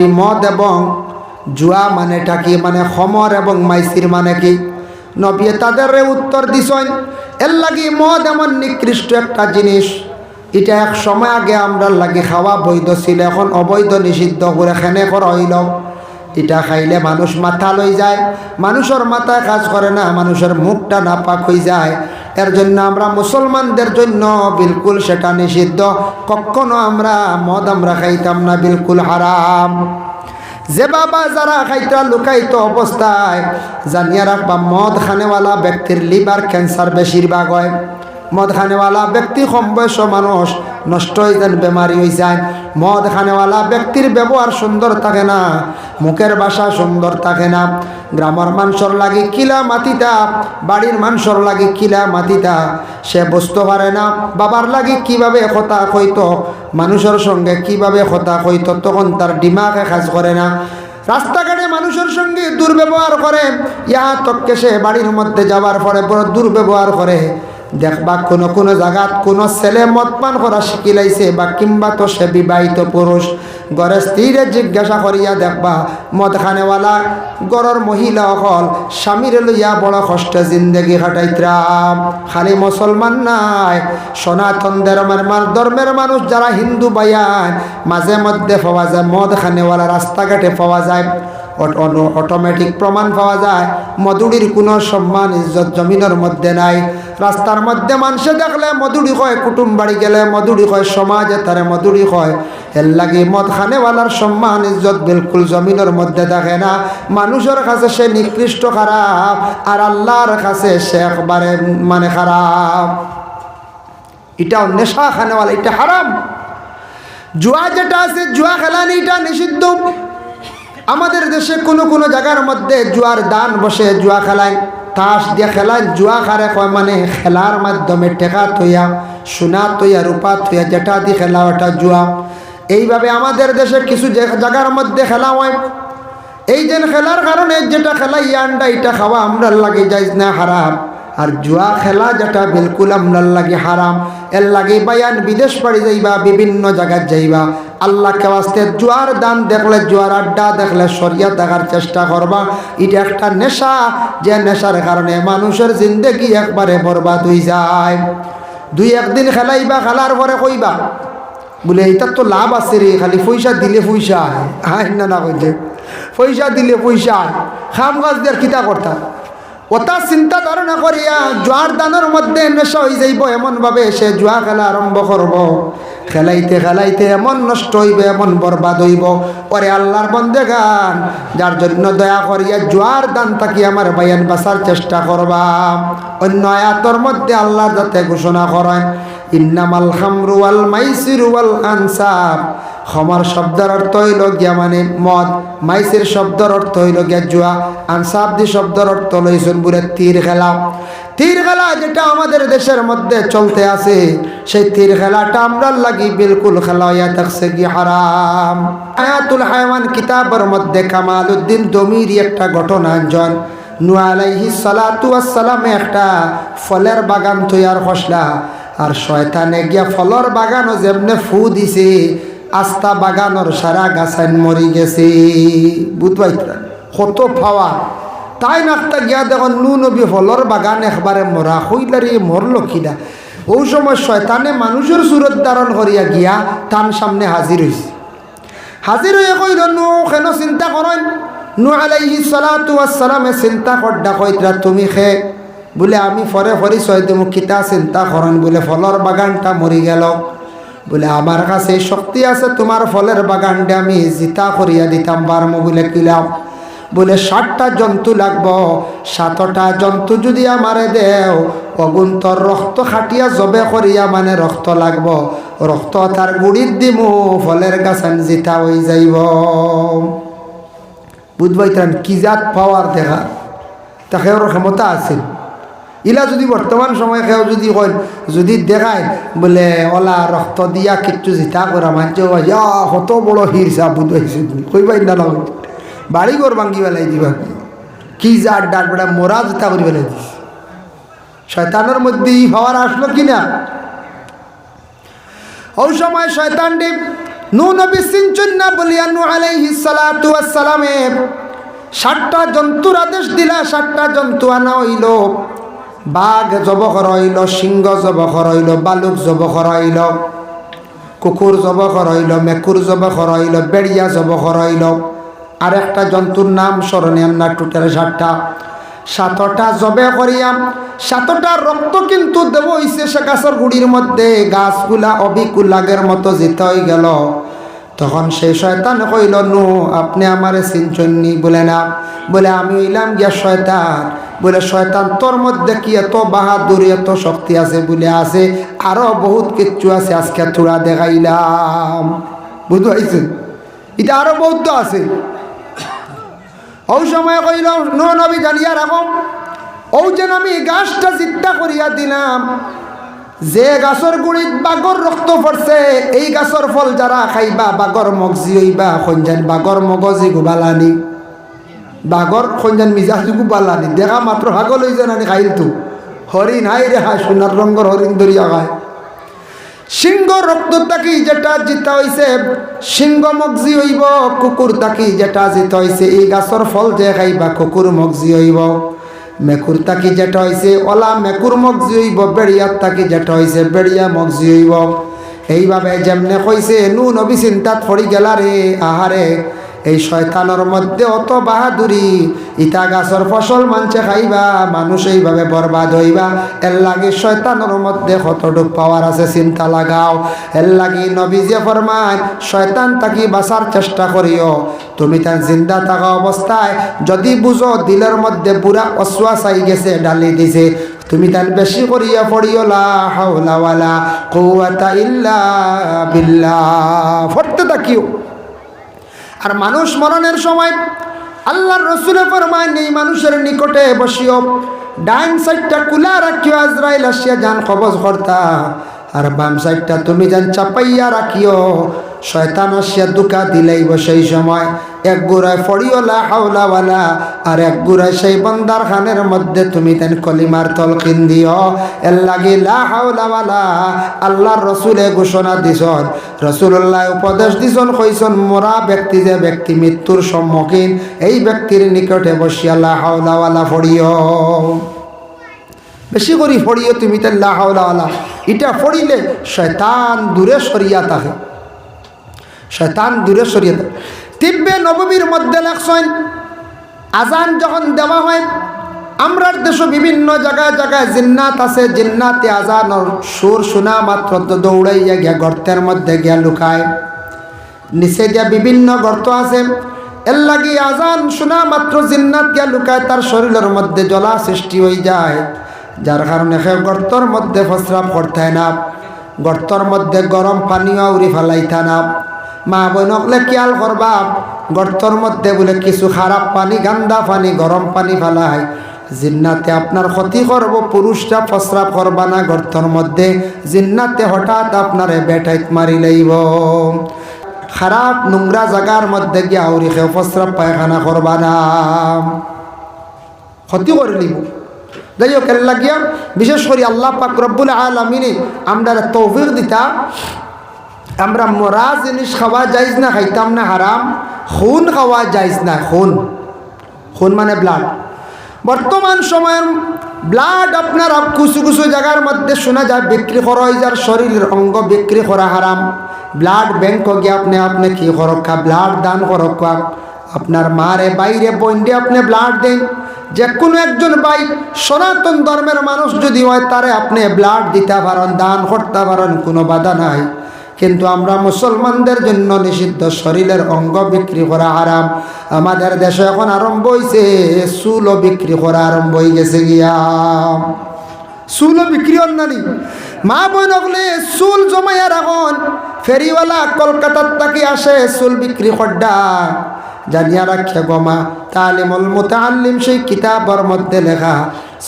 মদ এবং জুয়া মানেটা কি, মানে খমর এবং মাইসির মানে কি? নবী তাদের উত্তর দিছেন, এর লাগি মদ এমন নিকৃষ্ট একটা জিনিস, এটা এক সময় আগে আমরা লাগি খাওয়া বৈধ ছিল, এখন অবৈধ নিষিদ্ধ করে খেনে করা হইল। এটা খাইলে মানুষ মাথা লই যায়, মানুষের মাথায় কাজ করে না, মানুষের মুখটা নাপাক হয়ে যায়। এর জন্য আমরা মুসলমানদের জন্য বিলকুল সেটা নিষিদ্ধ। কখনো আমরা মদ আমরা খাইতাম না, বিলকুল হারাম। যে বাবা যারা খাইতা লুকাইতো অবস্থায়, জানিয়ে রাখবা মদ খানেওয়ালা ব্যক্তির লিভার ক্যান্সার বেশিরভাগ হয়। মদ খানেওয়ালা ব্যক্তি কম বয়স মানুষ নষ্ট হয়ে যান, বেমারি হয়ে যায়। মদ খানেওয়ালা ব্যক্তির ব্যবহার সুন্দর থাকে না, মুখের ভাষা সুন্দর থাকে না। গ্রামের মানুষের লাগি কিলা মাতিতা, বাড়ির মানুষের লাগি কিলা মাতিতা, সে বুঝতে পারে না বাবার লাগি কিভাবে কথা কইতো, মানুষের সঙ্গে কিভাবে কথা কইতো, তখন তার দিমাগে কাজ করে না। রাস্তাঘাটে মানুষের সঙ্গে দুর্ব্যবহার করে, ইহা তককে সে বাড়ির মধ্যে যাবার পরে বড় দুর্ব্যবহার করে। দেখবা কোনো কোনো জায়গাত কোনো ছেলে মদ পান করা শিখিলাইছে, বা কিংবা তো সে বিবাহিত পুরুষ ঘরে স্ত্রীরে জিজ্ঞাসা করিয়া দেখবা মদ খানেওয়ালা ঘরের মহিলা অকল স্বামীর লইয়া বড় কষ্টে জিন্দগি কাটাইতরাম। খালি মুসলমান নাই, সনাতন ধর্মের মানুষ যারা হিন্দু বায়ান, মাঝে মধ্যে পাওয়া যায় মদ খানেওয়ালা রাস্তাঘাটে পাওয়া যায়। অটোমেটিক প্রমাণ পাওয়া যায় মধুরীর কোনো সম্মান ইজ্জত জমিনের মধ্যে নাই। রাস্তার মধ্যে মানুষে দেখলে মধুরী কয়, কুটুম বাড়ি গেলে মধুরী কয়, সমাজে তারে মধুরী কয়। এর লাগে মদ খানেওয়ালার সম্মান ইজ্জত বিলকুল জমিনের মধ্যে দেখে না। মানুষের কাছে সে নিকৃষ্ট খারাপ, আর আল্লাহর কাছে সে একবারে মানে খারাপ। এটা নেশা খানেওয়ালা, এটা হারাম। জুয়া যেটা আছে, জুয়া খেলানি, এটা নিষিদ্ধ। আমাদের দেশে কোনো কোনো জায়গার মধ্যে জুয়ার দান বসে, জুয়া খেলায়, তাস দিয়ে খেলায়। জুয়া খারে কয় মানে খেলার মাধ্যমে টেকা থইয়া, সোনা থইয়া, রূপা থইয়া, যেটা দিয়ে খেলা ওটা জুয়া। এইভাবে আমাদের দেশে কিছু জায়গার মধ্যে খেলা হয়। এই যে খেলার কারণে যেটা খেলা ইয়ান্ডা, এটা খাওয়া আমরার লাগে যাইজ না, হারাম। আর জুয়া খেলা যেটা বিলকুল আমরার লাগে হারাম। এর লাগে বায়ান বিদেশ বাড়ি যাইবা, বিভিন্ন জায়গায় যাইবা, আল্লাহকে ওয়াস্তে জুয়ার দান দেখলে, জুয়ার আড্ডা দেখলে সরিয়া দেখার চেষ্টা করবা। এটা একটা নেশা, যে নেশার কারণে মানুষের জিন্দগি একবারে বরবাদ হয়ে যায়। দুই একদিন খেলাইবা, খেলার পরে কইবা বলে এইটার তো লাভ আছে রে, খালি পয়সা দিলে পয়সা আয় না, না কইছে পয়সা দিলে পয়সা খাম গাছ দিয়ে কিতা করতা, ওটা চিন্তা ধারণা করিয়া জুয়ার দানের মধ্যে নেশা হয়ে যাইব। এমনভাবে সে জুয়া খেলা আরম্ভ করব, খেলাইতে খেলাইতে এমন নষ্ট হইবে, এমন বরবাদ হইব। পরে আল্লাহর বন্দেগান, যার জন্য দয়া করিয়া জুয়ার দান থাকি আমার বায়ান বাঁচার চেষ্টা করবা। অন্য আয়াতের মধ্যে আল্লাহ যাতে ঘোষণা করেন, ইন্নামাল খামরু ওয়াল মাইসিরু ওয়াল আনসাব। খমর শব্দের অর্থ হইল গিয়া মানে মদ, মাইসির শব্দের অর্থ হইল গিয়া জুয়া, আনসাবদি শব্দের অর্থ লইছেন বুড়ে তীর খেলা। তীর খেলা যেটা আমাদের দেশের মধ্যে চলতে আছে, সেই তীর খেলাটা আমরা লাগি বিলকুল খেলা হইয়া থাকছে কি হারাম। হায়াতুল হায়াওয়ান কিতাবের মধ্যে কামালউদ্দিন দমিরি একটা ঘটনা জন, নূহ আলাইহিস সালাতু ওয়াস সালামে একটা ফলের বাগান তৈয়ার করলা, আর শয়তানে গিয়া ফলের বাগানও যেমনে ফু দিছে, আস্তা বাগানোর সারা গাছান মরি গেছে। বুঝবাইতরা কত পাওয়া, তাই নাকটা গিয়া দেখুন নূহ নবী ফলের বাগান একবারে মরা হইলারে, মরল কিনা। ওই সময় শয়তানে মানুষের সুরত ধারণ করিয়া গিয়া তার সামনে হাজির হয়েছে। হাজির হয়ে কইল, নূহ কেন চিন্তা করেন? নূহ আলাইহিস সালাতু ওয়াস সালামে চিন্তা করডা কইতরা, তুমি খে বলে আমি ফরে পরিচয় দেবো, কিতা চিন্তা করেন? বলে ফলের বাগানটা মরি গেল, বলে আমার কাছে শক্তি আছে, তোমার ফলের বাগানটা আমি জিতা করিয়া দিতাম পারমো। বলে কিলাম? বলে 60টা জন্তু লাগবো, 7টা জন্তু যদি আমারে দেও, অগুন্তর রক্ত খাটিয়া জবে করিয়া মানে রক্ত লাগবো, রক্ত তার গুড়ির দিমু, ফলের গাছান জিতা হয়ে যাইব। বুঝবাইতেন কি জাত পাওয়ার দেখা, তাকে ওর ক্ষমতা আছে। ইলা যদি বর্তমান সময় কেউ যদি কয়, যদি দেখায় বলে ওলা রক্ত দিয়া কিচ্ছু জিতা করা মানছে, কত বড় হিরসা, বুঝবাইছে কইবাই না, বাড়িঘর ভাঙ্গি বেলাই দিবা, কি যার ডাক বেড়া মোরা জিতা করে বেলাই দিস। শয়তানের মধ্যে ই হওয়ার আসলো কিনা? ওই সময় শয়তানটি নূহ নবী চিনছেন না বলিয়া নূহ আলাইহিস সালাতু ওয়াস সালামে 60টা জন্তুর আদেশ দিলা। 60টা জন্তু আনা হইল, বাঘ জবহ রইল, সিংহ জবহ রইল, বালুক জবহ রইল, কুকুর জবহ রইল, মেকুর জবহ রইল, বেড়িয়া জবহ রইল। আর একটা জন্তুর নাম স্মরণে না, টোটাল 7টা। 7টা জবে করিয়াম, 7টা রক্ত কিন্তু দেব হইছে সে গাছের গুড়ির মধ্যে। গাছগুলা অবিকুল আগের মতো যেতে হয়ে গেল। তখন সেই শয়তান কইল, নূহ আপনি আমারে চিনছেননি? বলে না। বলে আমি হইলাম গিয়া শয়তান। বলে শয়তান তোর মধ্যে কি এত বাহাদুরি এত শক্তি আছে? বলে আছে, আরো বহুত কিচ্ছু আছে, আজকে থোড়া দেখাইলাম। বুঝতে পারছেন? এটা আরো বহুত আছে। ওই সময় কইল, নূহ নবী জানিয়া রাখো, ও যেন আমি গাছটা চিন্তা করিয়া দিলাম, যে গাছর গুড়িত বাঘর রক্ত পড়ছে, এই গাছর ফল যারা খাইবা বাঘর মগজি হইবা। খঞ্জান বাঘর মগজি গুবালানি, বাঘর খঞ্জান মিজাজি গুবালানি। দেখা মাত্র হাগল হয়ে যান খাইল তো হরিণ হাই রে হাই, সোনার রঙের হরিণ ধরিয়া খায়। সিংহ রক্ত তাকি যেটা জিতা হইছে, সিংহ মগজি হইব। কুকুর তাকি যেটা জিতা হইছে, এই গাছর ফল যে খাইবা কুকুর মগজি হইব। মেকুর তাকি যেটা হইছে ওলা মেকুর মগজি হইব। বেড়িয়ার তাকি যেটা হইছে বেড়িয়া মগজি হইব। এইভাবে যেমনে কইছে, নূহ নবী চিন্তাত পড়ি গেলা রে, আহারে এই শয়তানের মধ্যে অত বাহাদুরি, ইটা গাছর ফসল মানছে খাইবা, মানুষ এইভাবে বরবাদ হইবা। এর লাগে শয়তানের মধ্যে কতটুক পাওয়ার আছে চিন্তা লাগাও। এর লাগে নবীজি ফরমান, শয়তান তাকি বাঁচার চেষ্টা করিও। তুমি তার জিন্দা থাকা অবস্থায় যদি বুঝো দিলের মধ্যে পুরা অশ্বাস গেছে, ডালি দিছে, তুমি তার বেশি করিয়া পড়িও লা হাওলা ওয়ালা কুওয়াতা ইল্লা বিল্লাহ, পড়তে থাকিও। আর মানুষ মরণের সময় আল্লাহর রাসূলে ফরমায়, এই মানুষের নিকটে বসিও, ডান সাইডটা কুলা রাখিও, আজরাইল আসিয়া জান কবজ করতা। আর বাম সাইডটা তুমি জান চাপাইয়া রাখিও, শয়তান আসিয়া দুকা দিলেই সেই সময় এক গুড়ায় ফড়িও লা হাওলা ওয়ালা, আর এক গুড়ায় সেই বন্দার খানের মধ্যে তুমি তেন কলিমার তলকিন দিও। এর লাগে লা হাওলা ওয়ালা আল্লাহর রসুলে ঘোষণা দিছন, রসুল্লাহ উপদেশ দিছন, কইছন মরা ব্যক্তি যে ব্যক্তি মৃত্যুর সম্মুখীন, এই ব্যক্তির নিকটে বসিয়া লা হাওলা ওয়ালা ফড়িও, বেশি করি ফড়িও তুমি তেন লা হাওলা ওয়ালা। এটা ফড়িলে শয়তান দূরে সরিয়া থাকে, শয়তান দূরে সরিয়ে দেয়। তিব্বে নববীর মধ্যে লেখছেন, আজান যখন দেওয়া হয়, আমরার দেশে বিভিন্ন জায়গায় জায়গায় জিন্নাত আছে, জিন্নাতে আজানোর সুর শোনা মাত্র তো দৌড়াইয়া গিয়া গর্তের মধ্যে গিয়া লুকায়। নিচে গিয়া বিভিন্ন গর্ত আছে, এর লাগি আজান শোনা মাত্র জিন্নাত গিয়া লুকায়, তার শরীরের মধ্যে জ্বলা সৃষ্টি হয়ে যায়, যার কারণে সে গর্তর মধ্যে প্রস্রাব করতে না, গর্তর মধ্যে গরম পানিও উড়ি ফেলাইতা না। মা বোনকলে খেয়াল করবা, গর্তর মধ্যে বলে কিছু খারাপ পানি, গান্দা পানি, গরম পানি ফেলায়, জিন্নাতে আপনার ক্ষতি করব। পুরুষরা প্রস্রাব করবা না গর্তর মধ্যে, জিন্নাতে হঠাৎ আপনারে বেটাইত মারি লইব। খারাপ নোংরা জায়গার মধ্যে গিয়ে আউরি খেয়ে প্রস্রাব পায়খানা করবা না, ক্ষতি করে নিব। যাই হোক, এর লাগিয়া বিশেষ করে আল্লাহ পাক রব্বুল আলামিনে আমরা তৌফিক দিতা, আমরা মরা জিনিস খাওয়া যাইজ না, খাইতাম না হারাম। খুন খাওয়া যাইজ না, খুন, খুন মানে ব্লাড। বর্তমান সময়ের ব্লাড আপনার কিছু কিছু জায়গার মধ্যে শোনা যায় বিক্রি করা হয়, যার শরীরের অঙ্গ বিক্রি করা হারাম। ব্লাড ব্যাংক গিয়ে আপনি কি করক্কা, ব্লাড দান করক্কা। আপনার মারে বাইরে বন্ডে আপনি ব্লাড দেন, যে কোনো একজন ভাই সনাতন ধর্মের মানুষ যদি হয়, তারে আপনি ব্লাড দিতে পারেন, দান করতে পারেন, কোনো বাধা নাই। কিন্তু আমরা মুসলমানদের জন্য নিষিদ্ধ, শরীরের অঙ্গ বিক্রি করা হারাম। আমাদের দেশে এখন আরম্ভ হয়েছে চুলও বিক্রি করা আরম্ভ হয়ে গেছে গিয়া, চুলও বিক্রি অন্যানি। মা বোন হলে চুল জমাইয়া রাখুন, ফেরিওয়ালা কলকাতার তাকে আসে চুল বিক্রি করডা, জানিয়া রাখিয়া গমা। তালিমুল মুতাআল্লিম সেই কিতাবের মধ্যে লেখা,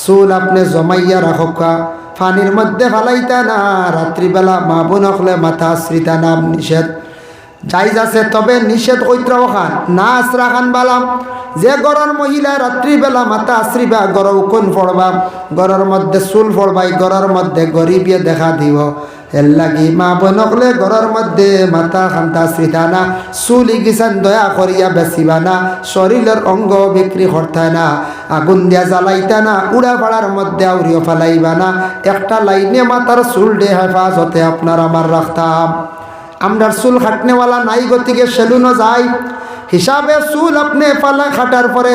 চুল আপনি জমাইয়া রাখা, পানির মধ্যে ফালাইতা না, রাত্রিবেলা মা বোন হলে মাথা আশ্রিতা নাম নিষেধ। জাইজ আছে, তবে নিষেধ কৈত্রাও খান না আশ্রা খান বালাম। যে গড়ের মহিলা রাত্রিবেলা মাথা আশ্রিবা, গড় উকুন ফড়বা, গড়ের মধ্যে চুল ফড়বাই, গড়ের মধ্যে গরিবিয়ে দেখা দিব, এর লাগি মা বনকলে ঘরের মধ্যে মাথা খান্তা শ্রিতানা চুলি গিসান দয়া করিয়া বেচিবানা শরীরের অঙ্গ বিক্রি করতায় না আগুন দিয়া জ্বালাইতা না উড়া পাড়ার মধ্যে আউরিও ফেলাইবা না একটা লাইনে মাথার চুল ডে হেফাজতে আপনার আমার রাখতাম আমরা চুল খাটনেওয়ালা নাই গতিকে সেলুনও যাই হিসাবে চুল আপনি পালা খাটার পরে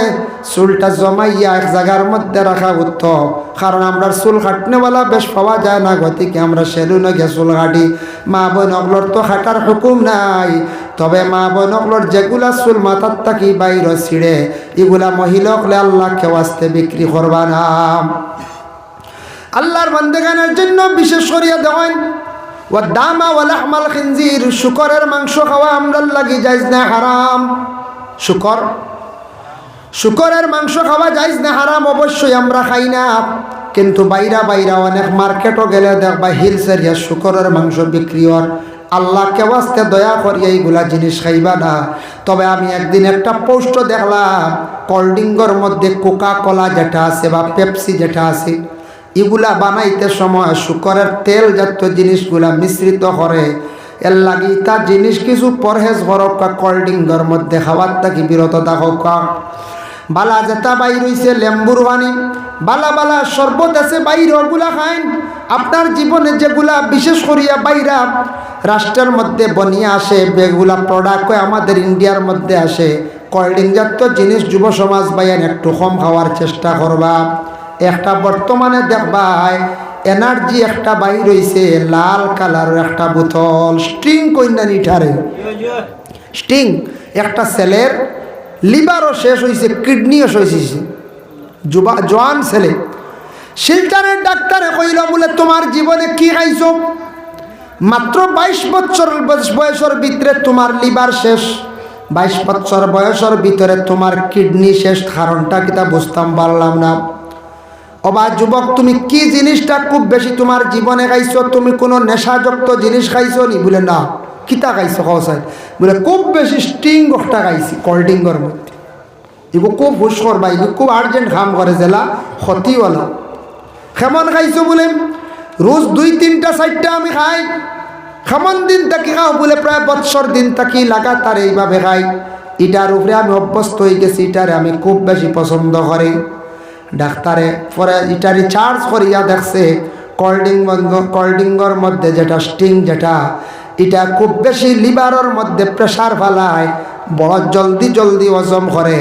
চুলটা জমাইয়া এক জায়গার মধ্যে রাখা উত্তম কারণ আমরা চুল খাটনেওয়ালা বেশ পাওয়া যায় না গতিকে আমরা সেলুনে গিয়ে চুল কাটি মা বোন অগলোর তো খাটার হুকুম নাই তবে মা বোন অগলোর যেগুলা চুল মাথার থাকি বাইর ছিঁড়ে এগুলা মহিলা হলে আল্লাহকে ওয়াস্তে বিক্রি করবা না আল্লাহর বান্দাগানের জন্য বিশেষ করিয়া দেওয়ান ও দামা ওয়া লাহমাল খিনজির শুকরের মাংস খাওয়া আমরার লাগি জায়েজ না হারাম শুকরের মাংস খাওয়া জায়েজ না হারাম অবশ্যই আমরা খাই না কিন্তু বাইরা অনেক মার্কেটও গেলে দেখবা হিলস এরিয়া শুকরের মাংস বিক্রি হয় আল্লাহকে ওয়াস্তে দয়া করিয়া এইগুলা জিনিস খাইবা না তবে আমি একদিন একটা পোস্ট দেখলাম কোল্ড ড্রিঙ্কের মধ্যে কোকা কোলা যেটা আছে বা পেপসি যেটা আছে এগুলা বানাইতে সময় শুকরের তেল জাতীয় জিনিসগুলা মিশ্রিত করে এর লাগি তার জিনিস কিছু পরহেজ করক কোল্ড ড্রিঙ্কের মধ্যে খাবার থাকি বিরত থাকক বালা যেটা বাইর হইছে লেম্বুর পানি বালা শরবত আছে বাইর ওগুলা খাইন আপনার জীবনে যেগুলা বিশেষ করিয়া বাইরা রাষ্ট্রের মধ্যে বনিয়া আসে বেগুলা প্রোডাক্ট আমাদের ইন্ডিয়ার মধ্যে আসে কোল্ড ড্রিঙ্ক জাতীয় জিনিস যুব সমাজ বাইন একটু কম খাওয়ার চেষ্টা করবা একটা বর্তমানে দেখবাই এনার্জি একটা বাইর হইছে লাল কালারের একটা বোতল স্ট্রিং কইনা নিঠারে স্ট্রিং একটা ছেলের লিভারও শেষ হয়েছে কিডনিও শেষ হয়েছে জোয়ান ছেলে শিলচরের ডাক্তারে কইল বলে তোমার জীবনে কি খাইছো মাত্র 22 বছর বয়সের ভিতরে তোমার লিভার শেষ 22 বছর বয়সের ভিতরে তোমার কিডনি শেষ কারণটা কিতা বুঝতাম পারলাম না অবা যুবক তুমি কি জিনিসটা খুব বেশি তোমার জীবনে খাইছো তুমি কোনো নেশাযুক্ত জিনিস খাইছো নি বলে না কিতা খাইছো কসাই বলে খুব বেশি স্টিং একটা খাইছি কোল্ড ড্রিঙ্কের মধ্যে এগুলো খুব হুশ করবা এগুলো খুব আর্জেন্ট কাম করে জেলা ক্ষতিওয়ালা কেমন খাইছো বলে রোজ 2-3টা 4টা আমি খাই কেমন দিন থাকি খাও বলে প্রায় বৎসর দিন থাকি লাগাতার এইভাবে খাই এটার উপরে আমি অভ্যস্ত হয়ে গেছি এটারে আমি খুব বেশি পছন্দ করি ডাক্তারে পরে এটা রিচার্জ করিয়া দেখছে কোল্ড ড্রিঙ্কের মধ্যে যেটা স্টিং যেটা এটা খুব বেশি লিভারের মধ্যে প্রেসার ফেলায় বড় জলদি হজম করে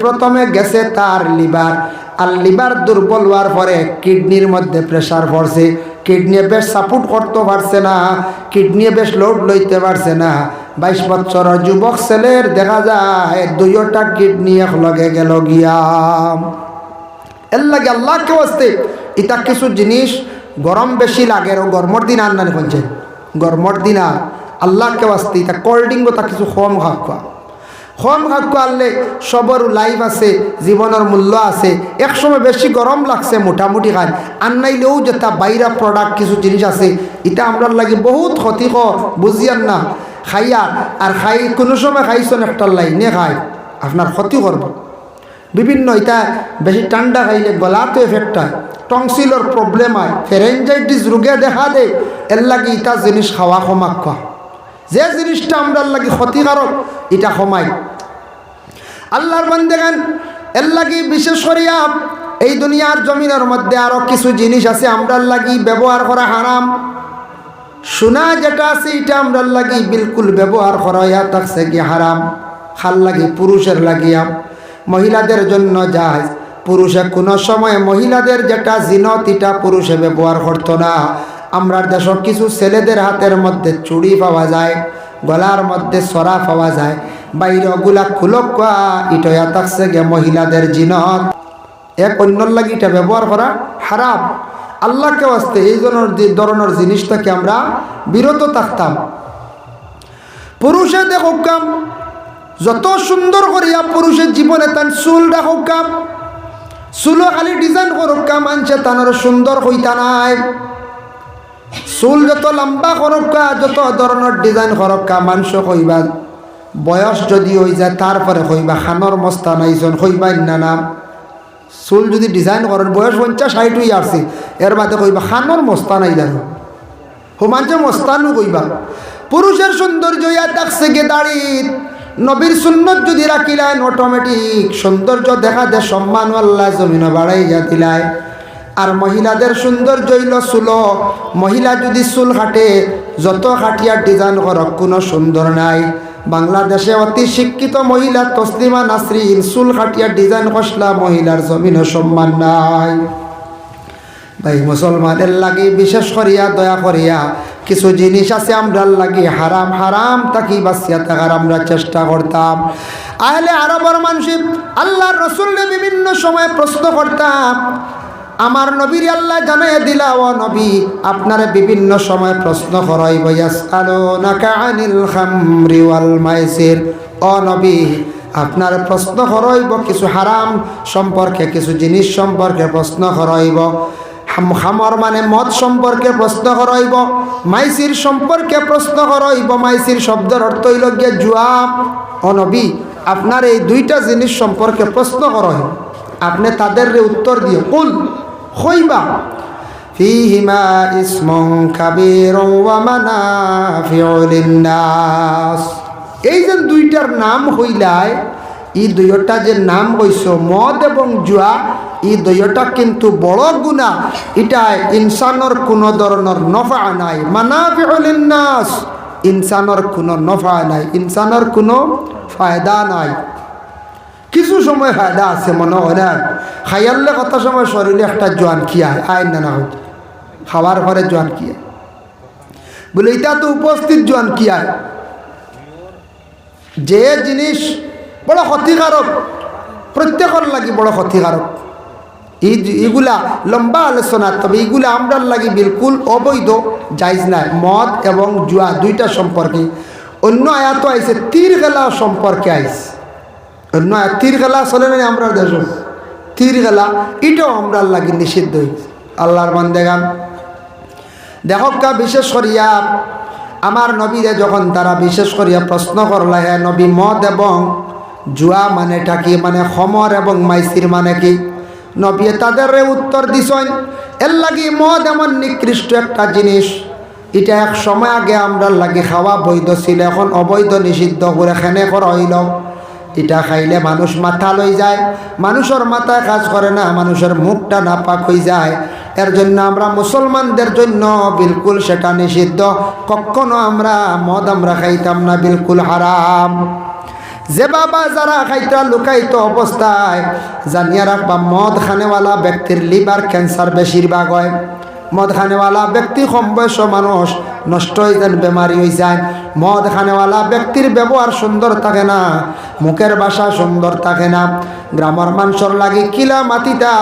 প্রথমে গেছে তার লিভার আর লিভার দুর্বল হওয়ার পরে কিডনির মধ্যে প্রেসার পড়ছে কিডনি বেশ সাপোর্ট করতে পারছে না কিডনি বেশ লোড লইতে পারছে না 22 বছরের যুবক ছেলের দেখা যায় 2টা কিডনি একলগে গেল গিয়া এর লাগে আল্লাহকে ওয়াস্তে এটা কিছু জিনিস গরম বেশি লাগে গরমের দিন আর না হচ্ছে গরমের দিন আর আল্লাহকে ওয়াস্তে এটা কোল্ড ড্রিঙ্ক তা কিছু কম খাওয়া আনলে সবর লাইফ আছে জীবনের মূল্য আছে একসময় বেশি গরম লাগছে মোটামুটি খান আর নাইলেও যেটা বাইরা প্রোডাক্ট কিছু জিনিস আছে এটা আমরা লাগে বহুত ক্ষতিকর বুঝিয়ান না খাইয়া আর খাই কোনো সময় খাইছেন একটা লাইনে খাই আপনার ক্ষতি করব বিভিন্ন এটা বেশি ঠান্ডা খাইলে গলাতে এফেক্ট হয় টংসিলর প্রবলেম হয় ফেরেঞ্জাইটিস রোগে দেখা দেয় এর লাগে এটা জিনিস খাওয়া কমা যে জিনিসটা আমরা লাগে ক্ষতিকারক এটা কমাই আল্লাহর বান্দাগান এর লাগি বিশেষ করিয়া এই দুনিয়ার জমিনের মধ্যে আরো কিছু জিনিস আছে আমরা লাগি ব্যবহার করা হারাম সোনা যেটা আছে এটা আমরা লাগি বিলকুল ব্যবহার করা ইয়া থাকছে কি হারাম খাল লাগি পুরুষের লাগিয়া মহিলাদের জন্য যায় পুরুষে কোনো সময় মহিলাদের যেটা জিনত এটা পুরুষে ব্যবহার করতো না আমরা দেশের কিছু ছেলেদের হাতের মধ্যে চুড়ি পাওয়া যায় গলার মধ্যে সরা পাওয়া যায় বাইরে ওগুলা খুলক ইটয়া থাকছে গে মহিলাদের জিনত এক অন্যর লাগি এটা ব্যবহার করা হারাম আল্লাহকে ওয়াস্তে এই ধরনের জিনিস থেকে আমরা বিরত থাকতাম পুরুষে দেখো কাম যত সুন্দর করিয়া পুরুষের জীবনে তার চুল রাখো কাম চুলো খালি ডিজাইন করুক কাম আনছে তানোর সুন্দর হইতা নাই চুল যত লম্বা করক্কা যত ধরনের ডিজাইন করক্কা মাংস কইবা বয়স যদি হয়ে যায় তারপরে কইবা খানর মস্তা নাইজন কইবা না চুল যদি ডিজাইন করেন বয়স 50-60 হয়ে আসছে এর বাদে কইবা খানোর মস্তান আইলাম হোমাঞ্চে মস্তানও কইবা পুরুষের সৌন্দর্য ইয়া থাকছে গে দাড়ি নবীর সুন্নত যদি রাখিলেন অটোমেটিক সৌন্দর্য দেখা দে সম্মান আল্লাহ জমিন বাড়াই যা দিলায় আর মহিলাদের সৌন্দর্য হইল চুল মহিলা যদি চুল কাটে যত কাটিয়ার ডিজাইন করক কোনো সুন্দর নাই বাংলাদেশে অতি শিক্ষিত মহিলা তসলিমা নাসরিন চুল কাটিয়ার ডিজাইন কষলা মহিলার জমিনে সম্মান নাই ভাই মুসলমানের লাগি বিশেষ করিয়া দয়া করিয়া কিছু জিনিস আছে আমরার লাগি হারাম হারাম তাকি বাঁচিয়া থাকার আমরা চেষ্টা করতাম আহলে আরবের মানুষ আল্লাহর রাসূলকে বিভিন্ন সময় প্রশ্ন করতাম আমার নবীর আল্লাহ জানাইয়া দিলা ও নবী আপনারে বিভিন্ন সময় প্রশ্ন করাইব ইয়াসআলুনাকা আনিল খামরি ওয়াল মাইসির ও নবী আপনার প্রশ্ন করাইব কিছু হারাম সম্পর্কে কিছু জিনিস সম্পর্কে প্রশ্ন করাইব খামর মানে মদ সম্পর্কে প্রশ্ন করাইব মাইসির সম্পর্কে প্রশ্ন করাইব মাইসির শব্দের অর্থ হইল গিয়ে জুয়া ও নবী আপনার এই দুইটা জিনিস সম্পর্কে প্রশ্ন করাইব আপনি তাদের উত্তর দিয়ে কুল কইবা ফীহিমা ইসমুন কাবীরুন ওয়া মানাফিউ লিন-নাস এই যে দুইটার নাম হইলায় এই দুইটা যে নাম হইছ মদ এবং জুয়া এই দুইটা কিন্তু বড় গুনাহ এটা ইনসানের কোনো ধরনের নফা নাই মানাফিউ লিন-নাস ইনসানের কোনো নফা নাই ইনসানের কোনো ফায়দা নাই কিছু সময় ফায়দা আছে মনে হয় না খাইয়ালে কত সময় শরীরে একটা জোয়ান খিয়ায় আইন না হইত খাবার ঘরে জোয়ান খিয়ায় বলে এটা তো উপস্থিত জোয়ান খিয়ায় যে জিনিস বড় ক্ষতিকারক প্রত্যেকের লাগি বড় ক্ষতিকারক এইগুলা লম্বা আলোচনা তবে এইগুলা আমরার লাগি বিলকুল অবৈধ জায়জ নাই মদ এবং জুয়া দুইটা সম্পর্কে অন্য আয়াত আইছে তীর খেলা সম্পর্কে আইছে অন্য তীর খেলা চলে না আমরা দেশ তীর খেলা এটাও আমরা লাগি নিষিদ্ধ হয়েছে আল্লাহর বান্দেগান দেখকা বিশেষ করিয়া আমার নবীরে যখন তারা বিশেষ করিয়া প্রশ্ন করলা হ্যাঁ নবী মদ এবং জুয়া মানেটা কি মানে খমর এবং মাইসির মানে কি নবী তাদের উত্তর দিছেন এর লাগি মদ এমন নিকৃষ্ট একটা জিনিস এটা এক সময় আগে আমরা লাগি খাওয়া বৈধ ছিল এখন অবৈধ নিষিদ্ধ করে খেনে করা হইল এটা খাইলে মানুষ মাথা লই যায় মানুষের মাথায় কাজ করে না মানুষের মুখটা নাপাক হয়ে যায় এর জন্য আমরা মুসলমানদের জন্য বিলকুল সেটা নিষিদ্ধ কখনো আমরা মদ আমরা খাইতাম না বিলকুল হারাম যে বাবা যারা খাইতা লুকাইতো অবস্থায় জানিয়া রাখবা মদ খানেওয়ালা ব্যক্তির লিভার ক্যান্সার বেশিরভাগ হয় মদ খানেওয়ালা ব্যক্তি কম বয়স মানুষ নষ্ট হয়ে যান বেমারি হয়ে যায় মদ খানেওয়ালা ব্যক্তির ব্যবহার সুন্দর থাকে না মুখের ভাষা সুন্দর থাকে না গ্রামের মানুষের লাগি কিলা মাতিতা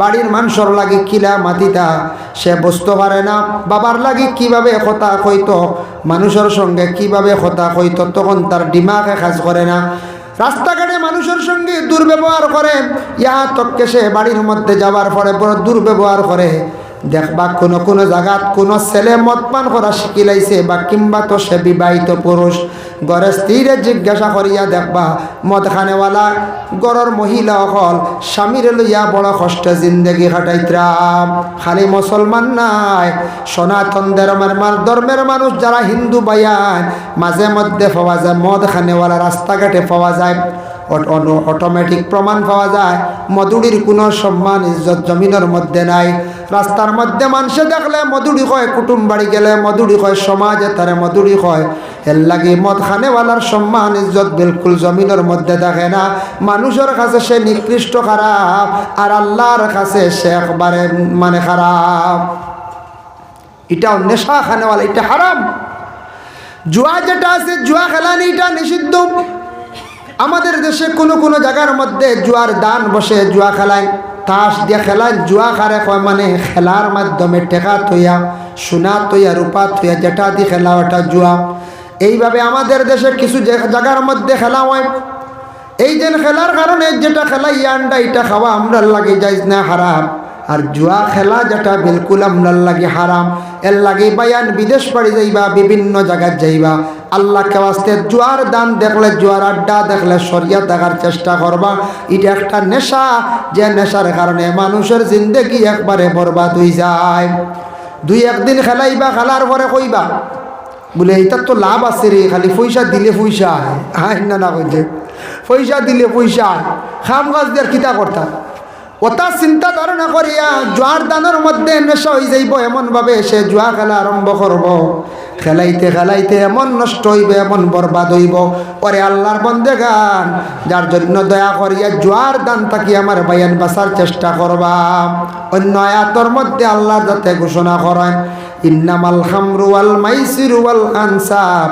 বাড়ির মানুষের লাগি কিলা মাতিতা সে বুঝতে পারে না বাবার লাগি কিভাবে কথা কইতো মানুষের সঙ্গে কিভাবে কথা কইতো তখন তার দিমাগে কাজ করে না রাস্তাঘাটে মানুষের সঙ্গে দুর্ব্যবহার করে ইয়া তককে সে বাড়ির মধ্যে যাবার পরে বড় দুর্ব্যবহার করে দেখবা কোনো কোনো জায়গাত কোনো ছেলে মদ পান করা শিখিলাইছে বা কিংবা তো সে বিবাহিত পুরুষ ঘরের স্ত্রীরে জিজ্ঞাসা করিয়া দেখবা মদ খানেওয়ালা ঘরের মহিলা অকল স্বামীর লইয়া বড় কষ্টে জিন্দগি কাটাইতরাম খালি মুসলমান নাই সনাতন ধর্মের মানুষ যারা হিন্দু বায়ান মাঝে মধ্যে পাওয়া যায় মদ খানেওয়ালা রাস্তাঘাটে পাওয়া যায় অটোমেটিক প্রমাণ পাওয়া যায় মধুরির কোনো সম্মান ইজ্জত জমিনের মধ্যে নাই রাস্তার মধ্যে মানুষে দেখলে মধুরি কয় কুটুম বাড়ি গেলে মধুরি কয় সমাজে তারে মধুরি কয় এর লাগে মদ খানেওয়ালার সম্মান ইজ্জত বিলকুল জমিনের মধ্যে দেখে না মানুষের কাছে সে নিকৃষ্ট খারাপ আর আল্লাহর কাছে সে একবারে মানে খারাপ এটা নেশা খানেওয়ালা এটা হারাম জুয়া যেটা আছে জুয়া খেলানি এটা নিষিদ্ধ আমাদের দেশে কোনো কোনো জায়গার মধ্যে জুয়ার দান বসে জুয়া খেলায় তাস দিয়ে খেলায় জুয়া খারে কয় মানে খেলার মাধ্যমে টেকা থইয়া সোনা থইয়া রূপা থইয়া যেটা দিয়ে খেলা ওটা জুয়া এইভাবে আমাদের দেশে কিছু জায়গার মধ্যে খেলা হয় এই যে খেলার কারণে যেটা খেলা ইয়ান্ডা এটা খাওয়া আমরা লাগে যাইজ না হারাম আর জুয়া খেলা যেটা বিলকুল আমরার লাগে হারাম এর লাগে বায়ান বিদেশ বাড়ি যাইবা বিভিন্ন জায়গায় যাইবা আল্লাহকে ওয়াস্তে জুয়ার দান দেখলে, জুয়ার আড্ডা দেখলে সরিয়া থাকার চেষ্টা করবা। এটা একটা নেশা, যে নেশার কারণে মানুষের জিন্দেগি একবারে বরবাদ হয়ে যায়। দুই একদিন খেলাইবা, খেলার পরে কইবা বলে এইটার তো লাভ আছে রে, খালি পয়সা দিলে পয়সা আয় না, না কইছে পয়সা দিলে পয়সা আয়, খাম গাছ দিয়ে কিতা করতাম। ওটা চিন্তা ধারণা করিয়া জুয়ার দানের মধ্যে নেশা হয়ে যাইব, এমনভাবে সে জুয়া খেলা আরম্ভ করব। খেলাইতে খেলাইতে এমন নষ্ট হইবে, এমন বরবাদ হইব। পরে আল্লাহর বন্দেগান, যার জন্য দয়া করিয়া জুয়ার দান থাকি আমার বায়ান বাঁচার চেষ্টা করবা। অন্য আয়াতের মধ্যে আল্লাহ যাতে ঘোষণা করেন, ইন্নামাল খামরু ওয়াল মাইসিরু ওয়াল আনসাব।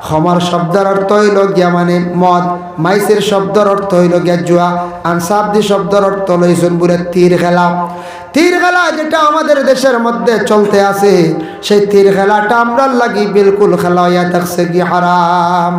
খমর শব্দের অর্থ হইল গিয়া মানে মদ, মাইসির শব্দের অর্থ হইল গিয়া জুয়া, আনসাবদি শব্দের অর্থ লইছেন বুড়ে তীর খেলা। তীর খেলা যেটা আমাদের দেশের মধ্যে চলতে আছে, সেই তীর খেলাটা আমরা লাগি বিলকুল খেলা হইয়া থাকছে কি হারাম।